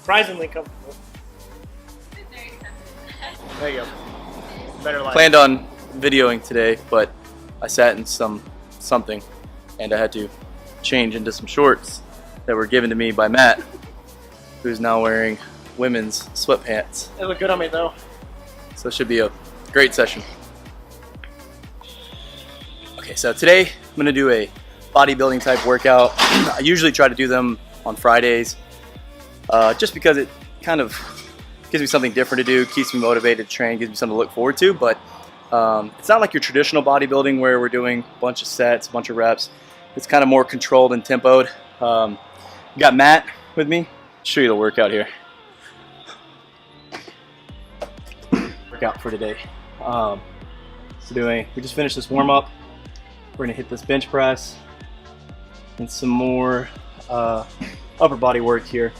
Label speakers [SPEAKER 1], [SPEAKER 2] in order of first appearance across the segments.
[SPEAKER 1] surprisingly comfortable. There you go. Better life.
[SPEAKER 2] Planned on videoing today, but I sat in something and I had to change into some shorts that were given to me by Matt, who's now wearing women's sweatpants.
[SPEAKER 1] They look good on me though.
[SPEAKER 2] So it should be a great session. Okay, so today I'm gonna do a bodybuilding type workout. I usually try to do them on Fridays, just because it kind of gives me something different to do, keeps me motivated to train, gives me something to look forward to. But it's not like your traditional bodybuilding where we're doing a bunch of sets, a bunch of reps. It's kind of more controlled and tempoed. Got Matt with me. I'll show you the workout here. Workout for today. We just finished this warm up. We're gonna hit this bench press and some more upper body work here,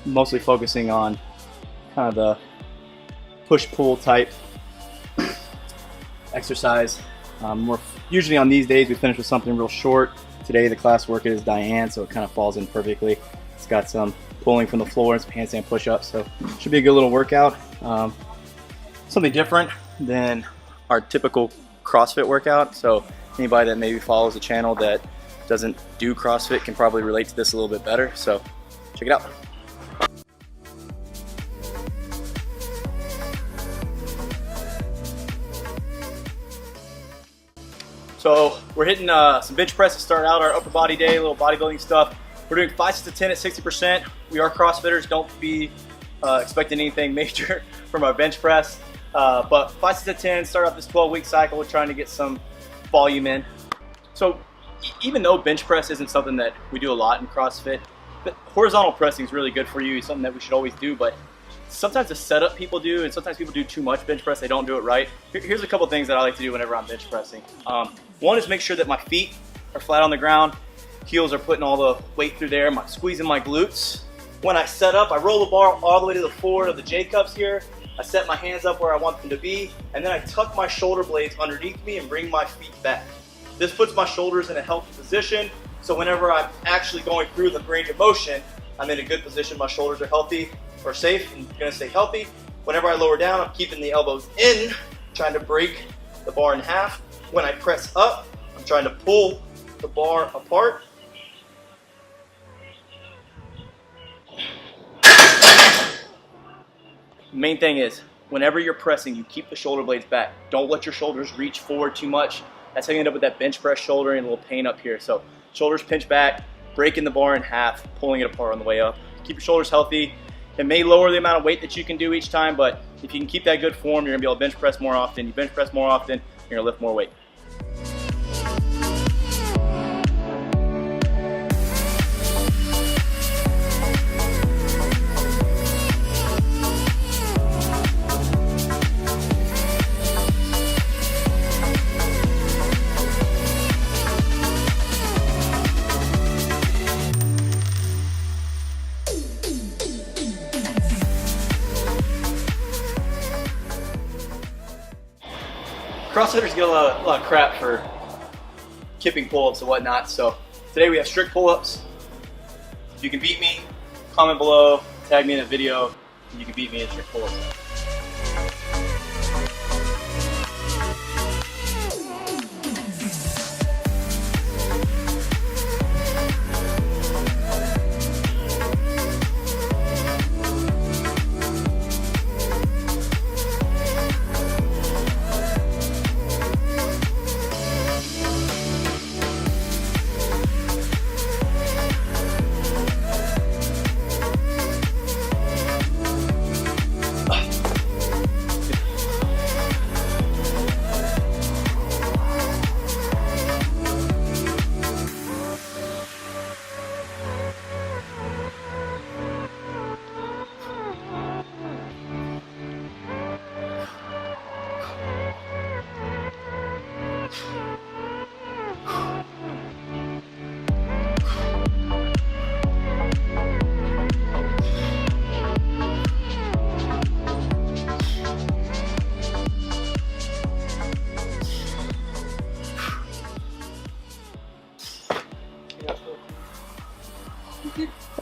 [SPEAKER 2] mostly focusing on kind of the push-pull type exercise. Usually on these days we finish with something real short. Today the class work is Diane, so it kind of falls in perfectly. It's got some pulling from the floor and some handstand push-ups, so it should be a good little workout. Something different than our typical CrossFit workout, so anybody that maybe follows the channel that doesn't do CrossFit can probably relate to this a little bit better, so check it out. So we're hitting some bench press to start out our upper body day, a little bodybuilding stuff. We're doing 5 sets of 10 at 60%. We are CrossFitters, don't be expecting anything major from our bench press. But 5 sets of 10, start off this 12-week cycle. We're trying to get some volume in. So even though bench press isn't something that we do a lot in CrossFit, but horizontal pressing is really good for you. It's something that we should always do, but sometimes the setup people do, and sometimes people do too much bench press, they don't do it right. Here's a couple things that I like to do whenever I'm bench pressing. One is make sure that my feet are flat on the ground, heels are putting all the weight through there, I'm squeezing my glutes. When I set up, I roll the bar all the way to the floor of the J-cups here. I set my hands up where I want them to be, and then I tuck my shoulder blades underneath me and bring my feet back. This puts my shoulders in a healthy position, so whenever I'm actually going through the range of motion, I'm in a good position, my shoulders are healthy or safe and gonna stay healthy. Whenever I lower down, I'm keeping the elbows in, trying to break the bar in half. When I press up, I'm trying to pull the bar apart. Main thing is, whenever you're pressing, you keep the shoulder blades back. Don't let your shoulders reach forward too much. That's how you end up with that bench press shoulder and a little pain up here. So shoulders pinch back, breaking the bar in half, pulling it apart on the way up. Keep your shoulders healthy. It may lower the amount of weight that you can do each time, but if you can keep that good form, you're gonna be able to bench press more often. You bench press more often, you're gonna lift more weight. CrossFitters get a lot of crap for kipping pull-ups and whatnot, so today we have strict pull-ups. If you can beat me, comment below, tag me in a video, and you can beat me in strict pull-ups.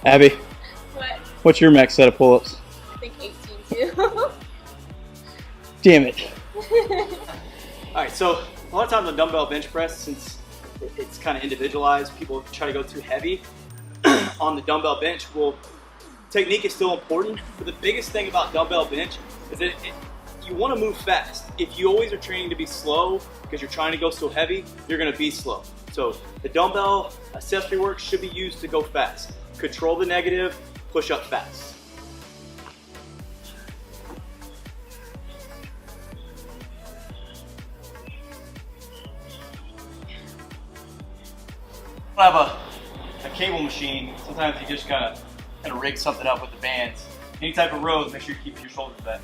[SPEAKER 2] Abby,
[SPEAKER 3] What?
[SPEAKER 2] What's your max set of pull-ups?
[SPEAKER 3] I think 18 too.
[SPEAKER 2] Damn it. All right, so a lot of times on dumbbell bench press, since it's kind of individualized, people try to go too heavy on the dumbbell bench. Well, technique is still important, but the biggest thing about dumbbell bench is that you want to move fast. If you always are training to be slow because you're trying to go so heavy, you're going to be slow. So the dumbbell accessory work should be used to go fast. Control the negative, push up fast. I have a cable machine. Sometimes you just kind of rig something up with the bands. Any type of rows, make sure you keep your shoulders back.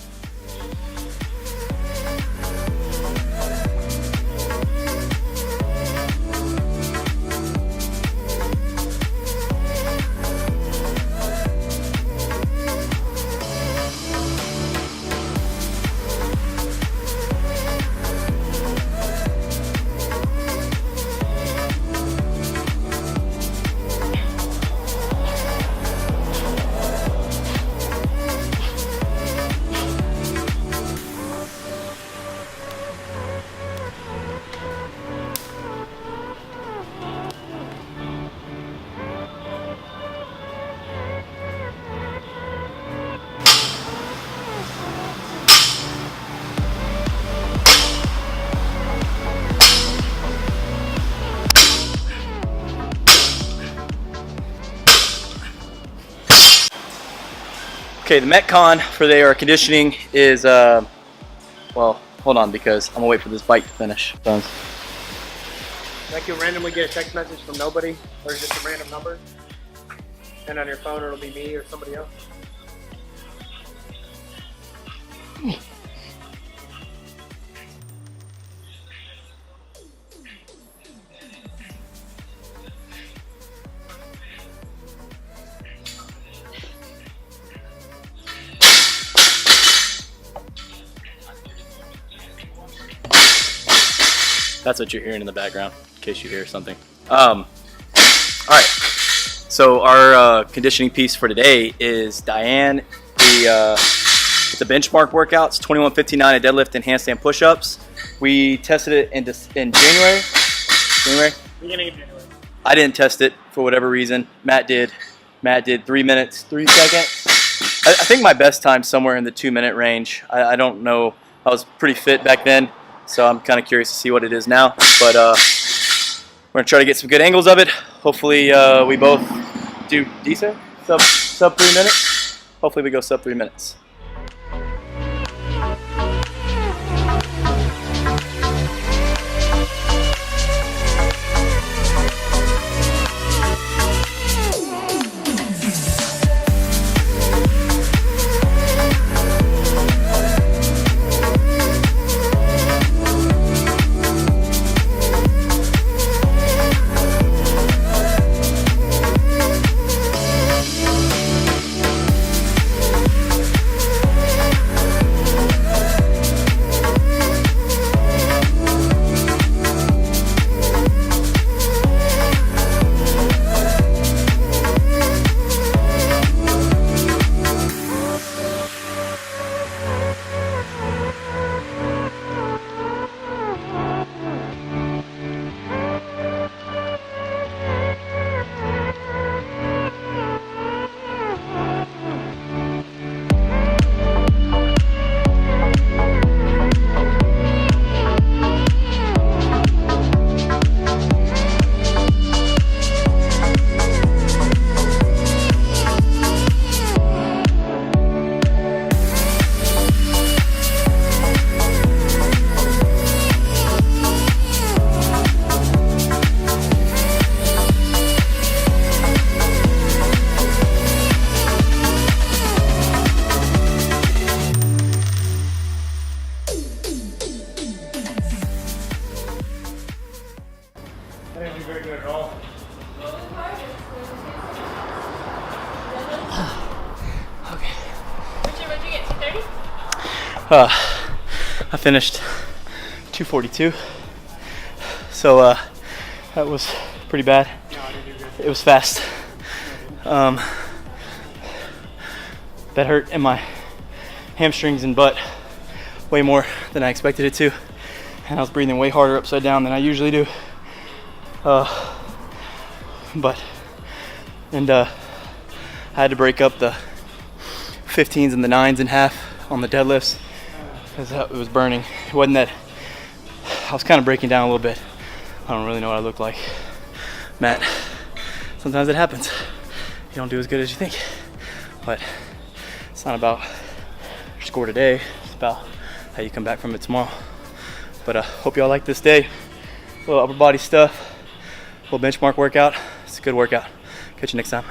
[SPEAKER 2] Okay, the Metcon for their conditioning is, well, hold on because I'm gonna wait for this bike to finish.
[SPEAKER 1] I can randomly get a text message from nobody, or just a random number, and on your phone it'll be me or somebody else.
[SPEAKER 2] That's what you're hearing in the background, in case you hear something. All right, so our conditioning piece for today is Diane. It's a benchmark workout. It's 21:59 at deadlift and handstand push-ups. We tested it in January.
[SPEAKER 1] Beginning of January.
[SPEAKER 2] I didn't test it for whatever reason. Matt did. Matt did 3 minutes, 3 seconds. I think my best time somewhere in the 2-minute range. I don't know. I was pretty fit back then. So I'm kind of curious to see what it is now, but we're gonna try to get some good angles of it. Hopefully we both do decent, sub 3 minutes. Hopefully we go sub 3 minutes.
[SPEAKER 1] I didn't do very good at all.
[SPEAKER 3] Okay. What'd you get, 230?
[SPEAKER 2] I finished 242. So that was pretty bad.
[SPEAKER 1] No, I didn't do good.
[SPEAKER 2] It was fast. that hurt in my hamstrings and butt way more than I expected it to. And I was breathing way harder upside down than I usually do. I had to break up the 15s and the 9s in half on the deadlifts because it was burning. It wasn't that, I was kind of breaking down a little bit. I don't really know what I look like. Matt, sometimes it happens. You don't do as good as you think. But it's not about your score today. It's about how you come back from it tomorrow. But hope y'all like this day. A little upper body stuff, a little benchmark workout. It's a good workout. Catch you next time.